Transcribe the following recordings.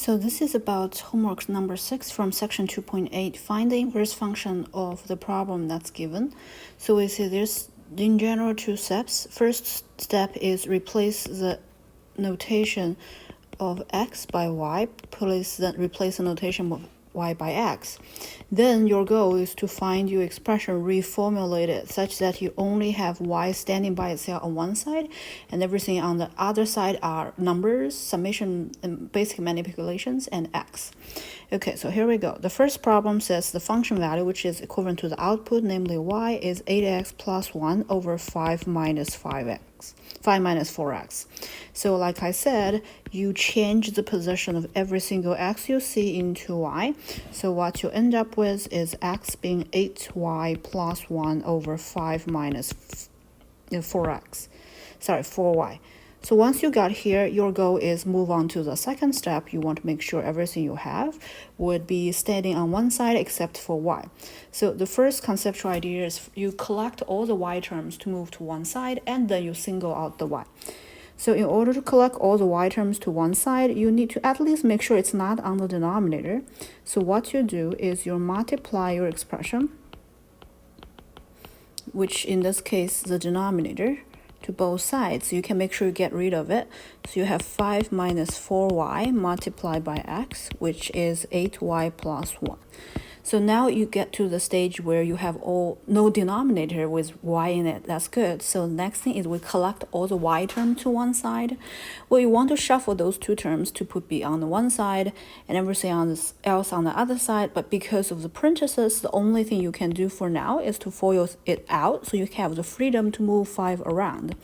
So this is about homework number 6 from section 2.8. Find the inverse function of the problem that's given. So we see there's in general two steps. First step is replace the notation of x by y, replace the notation of y by x. Then your goal is to find your expression reformulated such that you only have y standing by itself on one side and everything on the other side are numbers, summation, and basic manipulations, and x. Okay, so here we go. The first problem says the function value, which is equivalent to the output, namely y, is 8x plus 1 over 5 minus 4x. So like I said, you change the position of every single x you see into y. So what you end up with is x being 8y plus 1 over 5 minus 4y. So once you got here, your goal is move on to the second step. You want to make sure everything you have would be standing on one side except for y. So the first conceptual idea is you collect all the y terms to move to one side, and then you single out the y. So in order to collect all the y terms to one side, you need to at least make sure it's not on the denominator. So what you do is you multiply your expression, which in this case the denominator, to both sides. You can make sure you get rid of it. So you have 5 minus 4y multiplied by x, which is 8y plus 1. So now you get to the stage where you have no denominator with y in it. That's good. So the next thing is we collect all the y terms to one side. Well, you want to shuffle those two terms to put b on the one side and everything else on the other side. But because of the parentheses, the only thing you can do for now is to FOIL it out so you have the freedom to move 5 around.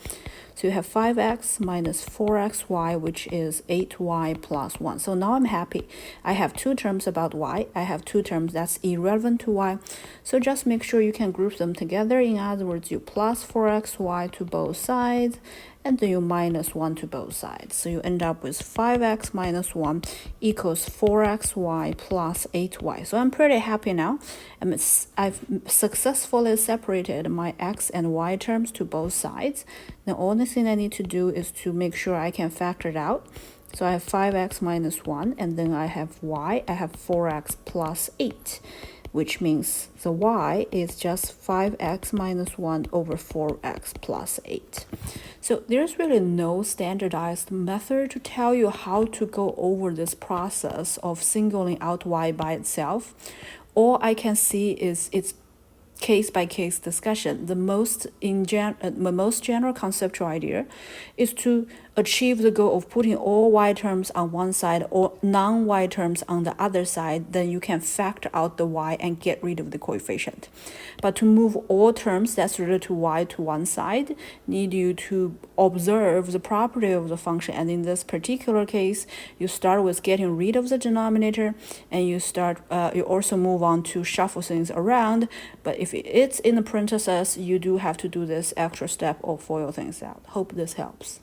So you have 5x minus 4xy, which is 8y plus 1. So now I'm happy. I have two terms about y. I have two terms that's irrelevant to y. So just make sure you can group them together. In other words, you plus 4xy to both sides, and then you minus 1 to both sides. So you end up with 5x minus 1 equals 4xy plus 8y. So I'm pretty happy now. I've successfully separated my x and y terms to both sides. The only thing I need to do is to make sure I can factor it out. So I have 5x minus 1, and then I have y. I have 4x plus 8. Which means the y is just 5x minus 1 over 4x plus 8. So there's really no standardized method to tell you how to go over this process of singling out y by itself. All I can see is it's case-by-case discussion. The most general conceptual idea is to achieve the goal of putting all y terms on one side or non-y terms on the other side. Then you can factor out the y and get rid of the coefficient. But to move all terms that's related to y to one side, need you to observe the property of the function. And in this particular case, you start with getting rid of the denominator, and you also move on to shuffle things around. But if it's in the parentheses, you do have to do this extra step of FOIL things out. Hope this helps.